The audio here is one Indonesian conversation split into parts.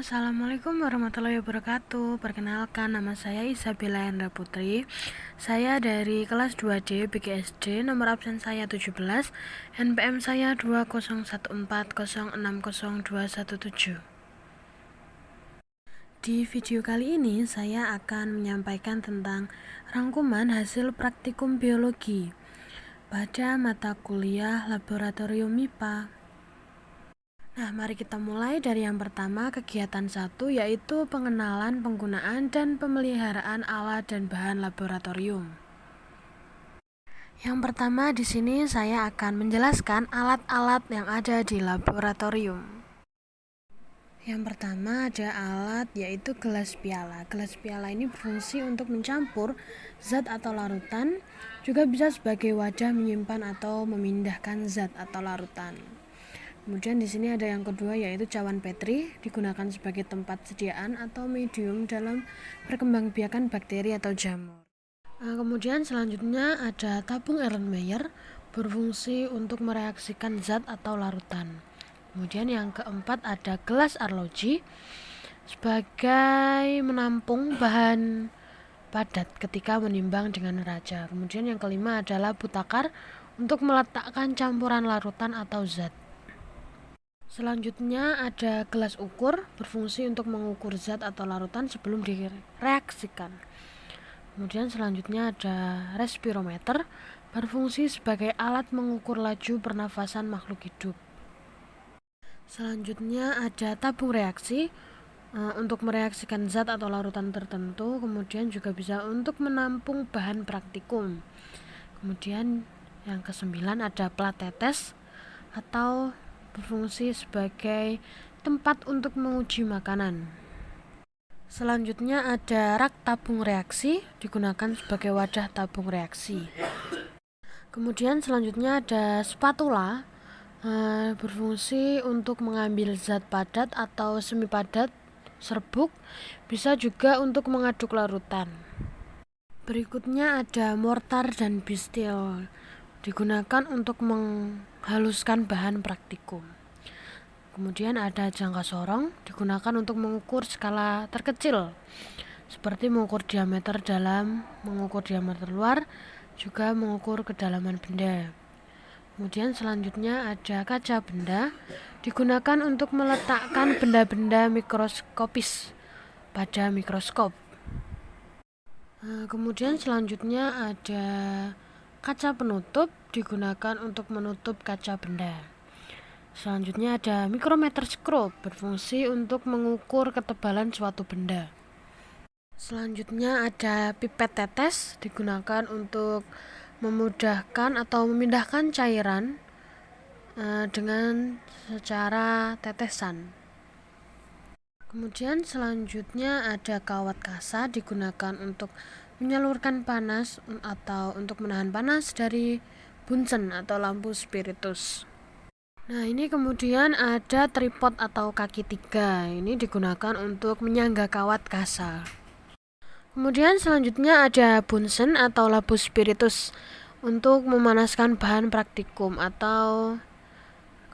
Assalamualaikum warahmatullahi wabarakatuh. Perkenalkan, nama saya Isabella Hendra Putri. Saya dari kelas 2D BGSD, nomor absen saya 17, NPM saya 20140600217. Di video kali ini saya akan menyampaikan tentang rangkuman hasil praktikum biologi pada mata kuliah laboratorium MIPA. Nah, mari kita mulai dari yang pertama, kegiatan 1, yaitu pengenalan, penggunaan, dan pemeliharaan alat dan bahan laboratorium. Yang pertama di sini saya akan menjelaskan alat-alat yang ada di laboratorium. Yang pertama ada alat yaitu gelas piala. Gelas piala ini berfungsi untuk mencampur zat atau larutan, juga bisa sebagai wadah menyimpan atau memindahkan zat atau larutan. Kemudian di sini ada yang kedua yaitu cawan Petri, digunakan sebagai tempat sediaan atau medium dalam perkembangbiakan bakteri atau jamur. Kemudian selanjutnya ada tabung Erlenmeyer, berfungsi untuk mereaksikan zat atau larutan. Kemudian yang keempat ada gelas arloji, sebagai menampung bahan padat ketika menimbang dengan neraca. Kemudian yang kelima adalah butakar, untuk meletakkan campuran larutan atau zat. Selanjutnya ada gelas ukur, berfungsi untuk mengukur zat atau larutan sebelum direaksikan. Kemudian selanjutnya ada respirometer, berfungsi sebagai alat mengukur laju pernafasan makhluk hidup. Selanjutnya ada tabung reaksi, untuk mereaksikan zat atau larutan tertentu. Kemudian juga bisa untuk menampung bahan praktikum. Kemudian yang kesembilan ada plat tetes, atau berfungsi sebagai tempat untuk menguji makanan. Selanjutnya ada rak tabung reaksi, digunakan sebagai wadah tabung reaksi. Kemudian selanjutnya ada spatula, berfungsi untuk mengambil zat padat atau semi padat, serbuk, bisa juga untuk mengaduk larutan. Berikutnya ada mortar dan bistil, digunakan untuk menghaluskan bahan praktikum. Kemudian ada jangka sorong, digunakan untuk mengukur skala terkecil, seperti mengukur diameter dalam, mengukur diameter luar, juga mengukur kedalaman benda. Kemudian selanjutnya ada kaca benda, digunakan untuk meletakkan benda-benda mikroskopis pada mikroskop. Kemudian selanjutnya ada kaca penutup, digunakan untuk menutup kaca benda. Selanjutnya ada mikrometer skop, berfungsi untuk mengukur ketebalan suatu benda. Selanjutnya ada pipet tetes, digunakan untuk memudahkan atau memindahkan cairan dengan secara tetesan. Kemudian selanjutnya ada kawat kasa, digunakan untuk menyalurkan panas atau untuk menahan panas dari bunsen atau lampu spiritus. Nah, ini kemudian ada tripod atau kaki tiga, ini digunakan untuk menyangga kawat kasa. Kemudian selanjutnya ada bunsen atau lampu spiritus, untuk memanaskan bahan praktikum, atau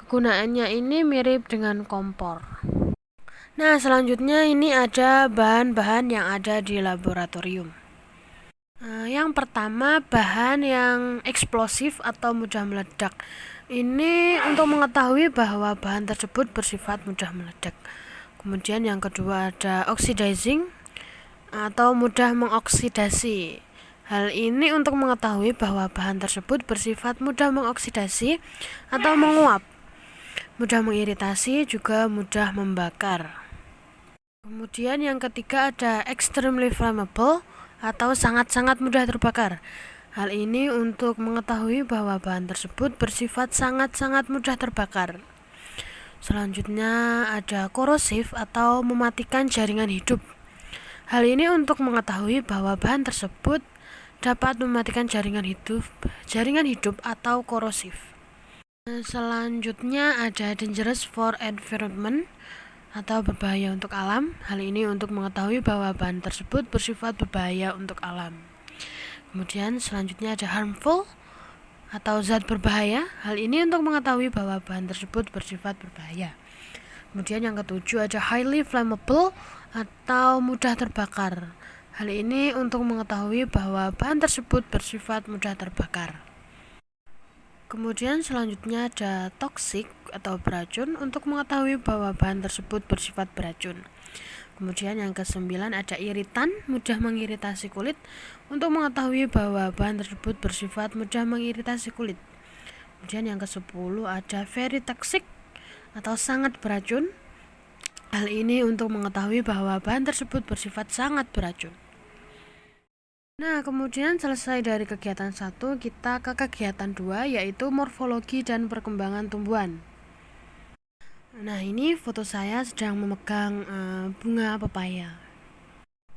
kegunaannya ini mirip dengan kompor. Nah, selanjutnya ini ada bahan-bahan yang ada di laboratorium. Yang pertama, bahan yang eksplosif atau mudah meledak. Ini untuk mengetahui bahwa bahan tersebut bersifat mudah meledak. Kemudian yang kedua ada oxidizing atau mudah mengoksidasi. Hal ini untuk mengetahui bahwa bahan tersebut bersifat mudah mengoksidasi atau menguap, mudah mengiritasi, juga mudah membakar. Kemudian yang ketiga ada extremely flammable atau sangat-sangat mudah terbakar. Hal ini untuk mengetahui bahwa bahan tersebut bersifat sangat-sangat mudah terbakar. Selanjutnya ada korosif atau mematikan jaringan hidup. Hal ini untuk mengetahui bahwa bahan tersebut dapat mematikan jaringan hidup atau korosif. Selanjutnya ada dangerous for environment atau berbahaya untuk alam. Hal ini untuk mengetahui bahwa bahan tersebut bersifat berbahaya untuk alam. Kemudian selanjutnya ada harmful atau zat berbahaya. Hal ini untuk mengetahui bahwa bahan tersebut bersifat berbahaya. Kemudian yang ketujuh ada highly flammable atau mudah terbakar. Hal ini untuk mengetahui bahwa bahan tersebut bersifat mudah terbakar. Kemudian selanjutnya ada toxic atau beracun untuk mengetahui bahwa bahan tersebut bersifat beracun. Kemudian yang ke-9 ada iritan, mudah mengiritasi kulit untuk mengetahui bahwa bahan tersebut bersifat mudah mengiritasi kulit. Kemudian yang ke-10 ada very toxic atau sangat beracun. Hal ini untuk mengetahui bahwa bahan tersebut bersifat sangat beracun. Nah, kemudian selesai dari kegiatan 1, kita ke kegiatan 2, yaitu morfologi dan perkembangan tumbuhan. Nah, ini foto saya sedang memegang bunga pepaya.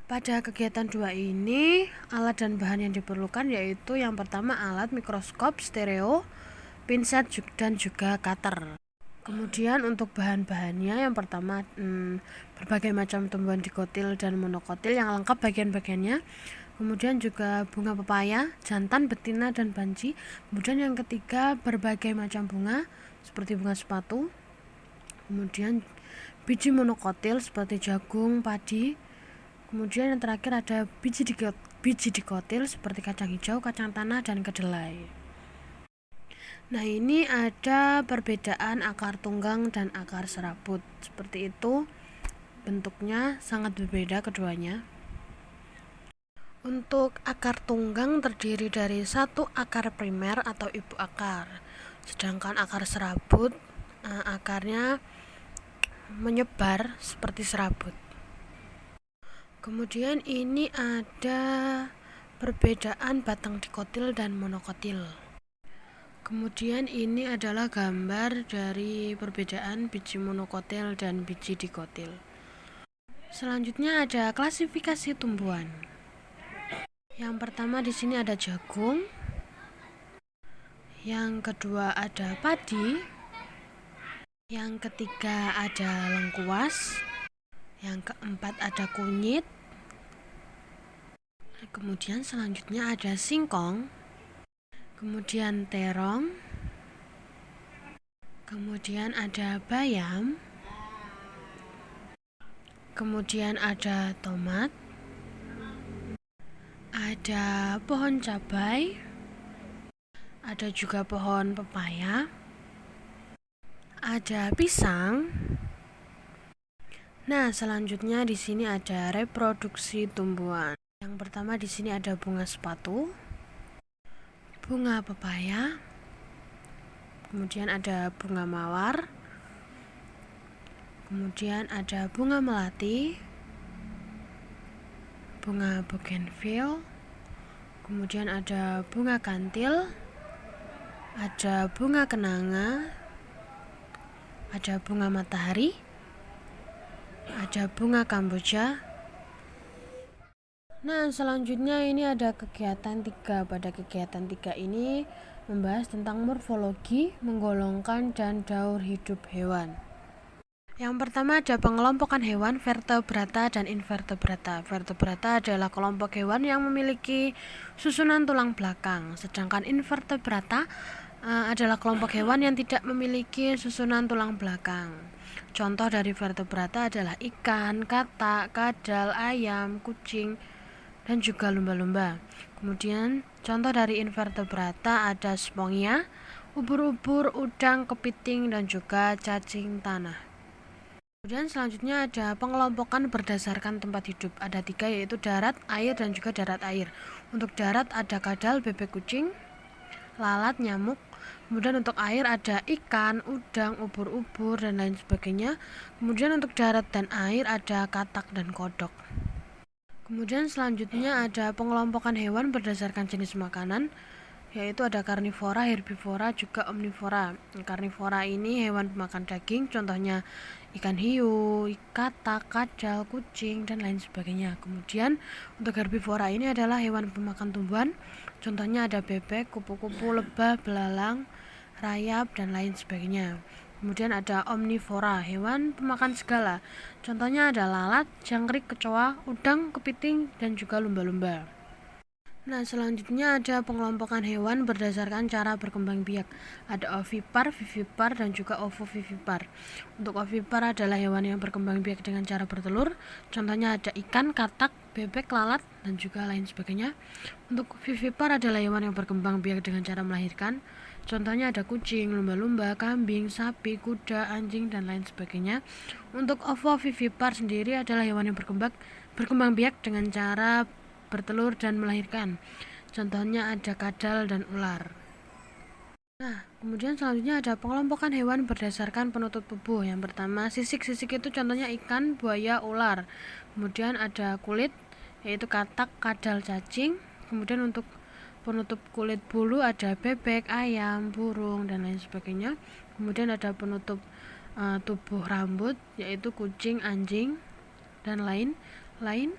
Pada kegiatan 2 ini, alat dan bahan yang diperlukan yaitu yang pertama alat mikroskop stereo, pinset dan juga cutter. Kemudian untuk bahan-bahannya yang pertama berbagai macam tumbuhan dikotil dan monokotil yang lengkap bagian-bagiannya. Kemudian juga bunga pepaya, jantan, betina, dan banci. Kemudian yang ketiga berbagai macam bunga seperti bunga sepatu. Kemudian biji monokotil seperti jagung, padi. Kemudian yang terakhir ada biji dikotil seperti kacang hijau, kacang tanah, dan kedelai. Nah, ini ada perbedaan akar tunggang dan akar serabut. Seperti itu, bentuknya sangat berbeda keduanya. Untuk akar tunggang terdiri dari satu akar primer atau ibu akar. Sedangkan akar serabut, akarnya menyebar seperti serabut. Kemudian ini ada perbedaan batang dikotil dan monokotil. Kemudian ini adalah gambar dari perbedaan biji monokotil dan biji dikotil. Selanjutnya ada klasifikasi tumbuhan. Yang pertama di sini ada jagung. Yang kedua ada padi. Yang ketiga ada lengkuas. Yang keempat ada kunyit. Kemudian selanjutnya ada singkong. Kemudian terong, kemudian ada bayam, kemudian ada tomat, ada pohon cabai, ada juga pohon pepaya, ada pisang. Nah, selanjutnya di sini ada reproduksi tumbuhan. Yang pertama di sini ada bunga sepatu, bunga pepaya, kemudian ada bunga mawar, kemudian ada bunga melati, bunga bougainville, kemudian ada bunga kantil, ada bunga kenanga, ada bunga matahari, ada bunga kamboja. Nah, selanjutnya ini ada kegiatan 3. Pada kegiatan 3 ini membahas tentang morfologi, menggolongkan, dan daur hidup hewan. Yang pertama ada pengelompokan hewan vertebrata dan invertebrata. Vertebrata adalah kelompok hewan yang memiliki susunan tulang belakang, sedangkan invertebrata adalah kelompok hewan yang tidak memiliki susunan tulang belakang. Contoh dari vertebrata adalah ikan, katak, kadal, ayam, kucing, dan juga lumba-lumba. Kemudian contoh dari invertebrata ada spongia, ubur-ubur, udang, kepiting, dan juga cacing tanah. Kemudian selanjutnya ada pengelompokan berdasarkan tempat hidup. Ada 3 yaitu darat, air, dan juga darat air. Untuk darat ada kadal, bebek, kucing, lalat, nyamuk. Kemudian untuk air ada ikan, udang, ubur-ubur, dan lain sebagainya. Kemudian untuk darat dan air ada katak dan kodok. Kemudian selanjutnya ada pengelompokan hewan berdasarkan jenis makanan, yaitu ada karnivora, herbivora, juga omnivora. Karnivora ini hewan pemakan daging, contohnya ikan hiu, katak, kadal, kucing, dan lain sebagainya. Kemudian untuk herbivora ini adalah hewan pemakan tumbuhan, contohnya ada bebek, kupu-kupu, lebah, belalang, rayap, dan lain sebagainya. Kemudian ada omnivora, hewan pemakan segala. Contohnya ada lalat, jangkrik, kecoa, udang, kepiting, dan juga lumba-lumba. Nah, selanjutnya ada pengelompokan hewan berdasarkan cara berkembang biak. Ada ovipar, vivipar, dan juga ovovivipar. Untuk ovipar adalah hewan yang berkembang biak dengan cara bertelur. Contohnya ada ikan, katak, bebek, lalat, dan juga lain sebagainya. Untuk vivipar adalah hewan yang berkembang biak dengan cara melahirkan. Contohnya ada kucing, lumba-lumba, kambing, sapi, kuda, anjing, dan lain sebagainya. Untuk ovovivipar sendiri adalah hewan yang berkembang biak dengan cara bertelur dan melahirkan. Contohnya ada kadal dan ular. Nah, kemudian selanjutnya ada pengelompokan hewan berdasarkan penutup tubuh. Yang pertama, sisik-sisik itu contohnya ikan, buaya, ular. Kemudian ada kulit, yaitu katak, kadal, cacing. Kemudian untuk penutup kulit bulu ada bebek, ayam, burung, dan lain sebagainya. Kemudian ada penutup tubuh rambut, yaitu kucing, anjing, dan lain-lain.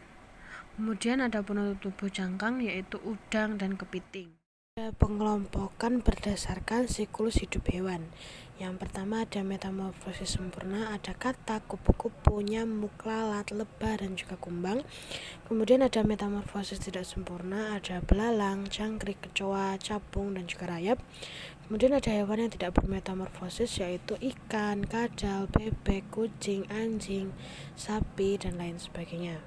Kemudian ada penutup tubuh cangkang, yaitu udang dan kepiting. Ada pengelompokan berdasarkan siklus hidup hewan. Yang pertama ada metamorfosis sempurna, ada katak, kupu-kupu, nyamuk, lalat, lebah, dan juga kumbang. Kemudian ada metamorfosis tidak sempurna, ada belalang, jangkrik, kecoa, capung, dan juga rayap. Kemudian ada hewan yang tidak bermetamorfosis, yaitu ikan, kadal, bebek, kucing, anjing, sapi, dan lain sebagainya.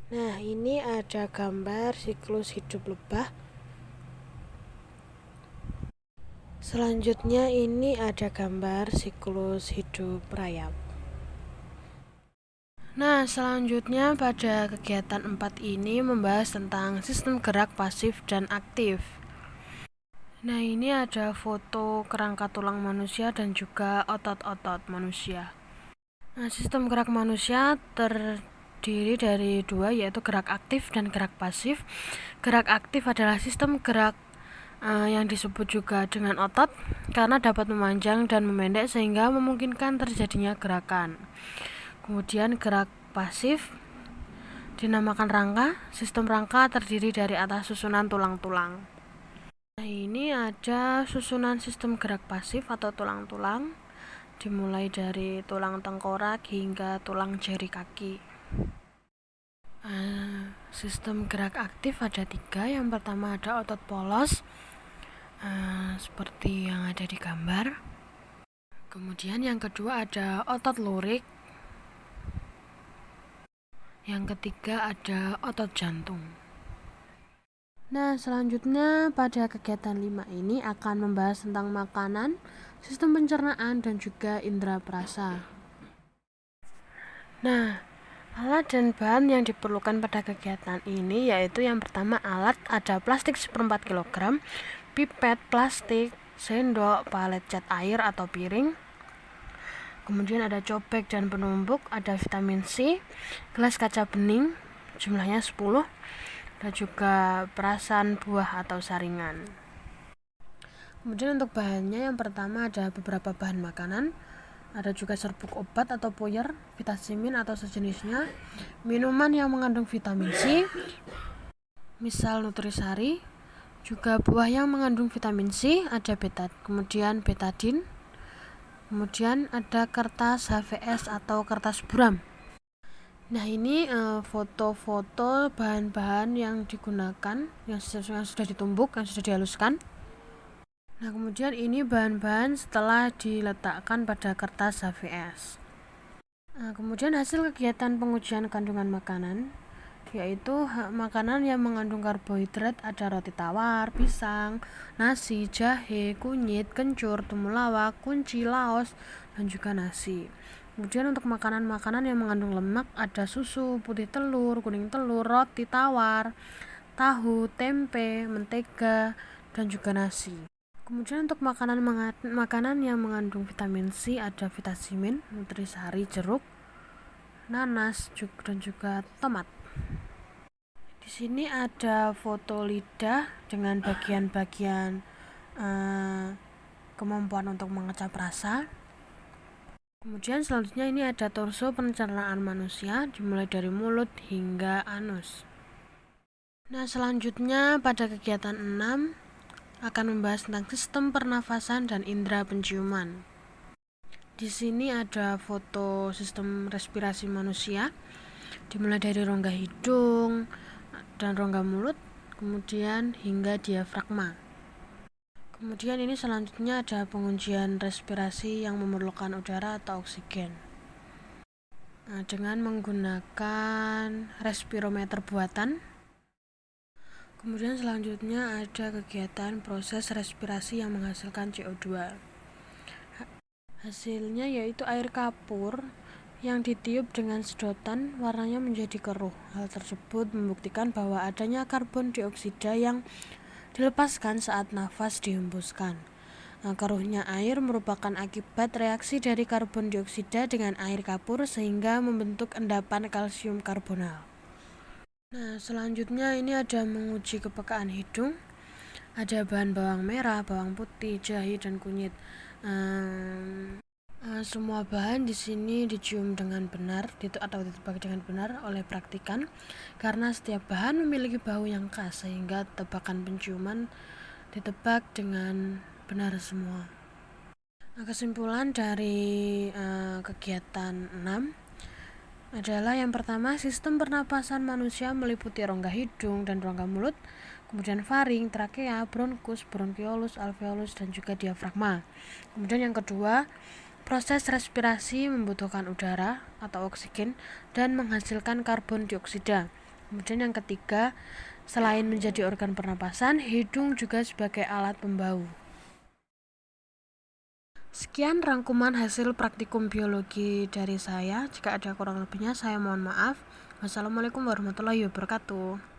Nah, ini ada gambar siklus hidup lebah. Selanjutnya ini ada gambar siklus hidup rayap. Nah, selanjutnya pada kegiatan 4 ini membahas tentang sistem gerak pasif dan aktif. Nah, ini ada foto kerangka tulang manusia dan juga otot-otot manusia. Nah, sistem gerak manusia terdiri dari dua, yaitu gerak aktif dan gerak pasif. Gerak aktif adalah sistem gerak yang disebut juga dengan otot karena dapat memanjang dan memendek sehingga memungkinkan terjadinya gerakan. Kemudian gerak pasif dinamakan rangka. Sistem rangka terdiri dari atas susunan tulang-tulang. Nah, ini ada susunan sistem gerak pasif atau tulang-tulang, dimulai dari tulang tengkorak hingga tulang jari kaki. Sistem gerak aktif ada 3. Yang pertama ada otot polos, seperti yang ada di gambar. Kemudian yang kedua ada otot lurik. Yang ketiga ada otot jantung. Nah, selanjutnya pada kegiatan 5 ini akan membahas tentang makanan, sistem pencernaan, dan juga indera perasa. Nah, alat dan bahan yang diperlukan pada kegiatan ini yaitu yang pertama alat ada plastik 1/4 kg, pipet plastik, sendok, palet cat air atau piring. Kemudian ada cobek dan penumbuk, ada vitamin C, gelas kaca bening, jumlahnya 10, dan juga perasan buah atau saringan. Kemudian untuk bahannya yang pertama ada beberapa bahan makanan, ada juga serbuk obat atau puyer, vitamin atau sejenisnya, minuman yang mengandung vitamin C, misal nutrisari, juga buah yang mengandung vitamin C, ada kemudian betadin, kemudian ada kertas HVS atau kertas buram. Nah, ini foto-foto bahan-bahan yang digunakan, yang sudah ditumbuk, yang sudah dihaluskan. Nah, kemudian ini bahan-bahan setelah diletakkan pada kertas HVS. Nah, kemudian hasil kegiatan pengujian kandungan makanan, yaitu makanan yang mengandung karbohidrat ada roti tawar, pisang, nasi, jahe, kunyit, kencur, temulawak, kunci, laos, dan juga nasi. Kemudian untuk makanan-makanan yang mengandung lemak ada susu, putih telur, kuning telur, roti tawar, tahu, tempe, mentega, dan juga nasi. Kemudian untuk makanan yang mengandung vitamin C ada vitamin, nutrisari, jeruk, nanas, dan juga tomat. Di sini ada foto lidah dengan bagian-bagian kemampuan untuk mengecap rasa. Kemudian selanjutnya ini ada torso pencernaan manusia, dimulai dari mulut hingga anus. Nah, selanjutnya pada kegiatan 6 akan membahas tentang sistem pernafasan dan indera penciuman. Di sini ada foto sistem respirasi manusia, dimulai dari rongga hidung dan rongga mulut, kemudian hingga diafragma. Kemudian ini selanjutnya ada pengujian respirasi yang memerlukan udara atau oksigen. Nah, dengan menggunakan respirometer buatan. Kemudian selanjutnya ada kegiatan proses respirasi yang menghasilkan CO2. Hasilnya yaitu air kapur yang ditiup dengan sedotan warnanya menjadi keruh. Hal tersebut membuktikan bahwa adanya karbon dioksida yang dilepaskan saat nafas dihembuskan. Nah, keruhnya air merupakan akibat reaksi dari karbon dioksida dengan air kapur sehingga membentuk endapan kalsium karbonat. Nah, selanjutnya ini ada menguji kepekaan hidung. Ada bahan bawang merah, bawang putih, jahe, dan kunyit. Semua bahan di sini dicium dengan benar atau ditebak dengan benar oleh praktikan, karena setiap bahan memiliki bau yang khas sehingga tebakan penciuman ditebak dengan benar semua. Kesimpulan dari kegiatan 6 adalah yang pertama, sistem pernapasan manusia meliputi rongga hidung dan rongga mulut, kemudian faring, trakea, bronkus, bronkiolus, alveolus, dan juga diafragma. Kemudian yang kedua, proses respirasi membutuhkan udara atau oksigen dan menghasilkan karbon dioksida. Kemudian yang ketiga, selain menjadi organ pernapasan, hidung juga sebagai alat pembau. Sekian rangkuman hasil praktikum biologi dari saya. Jika ada kurang lebihnya, saya mohon maaf. Wassalamualaikum warahmatullahi wabarakatuh.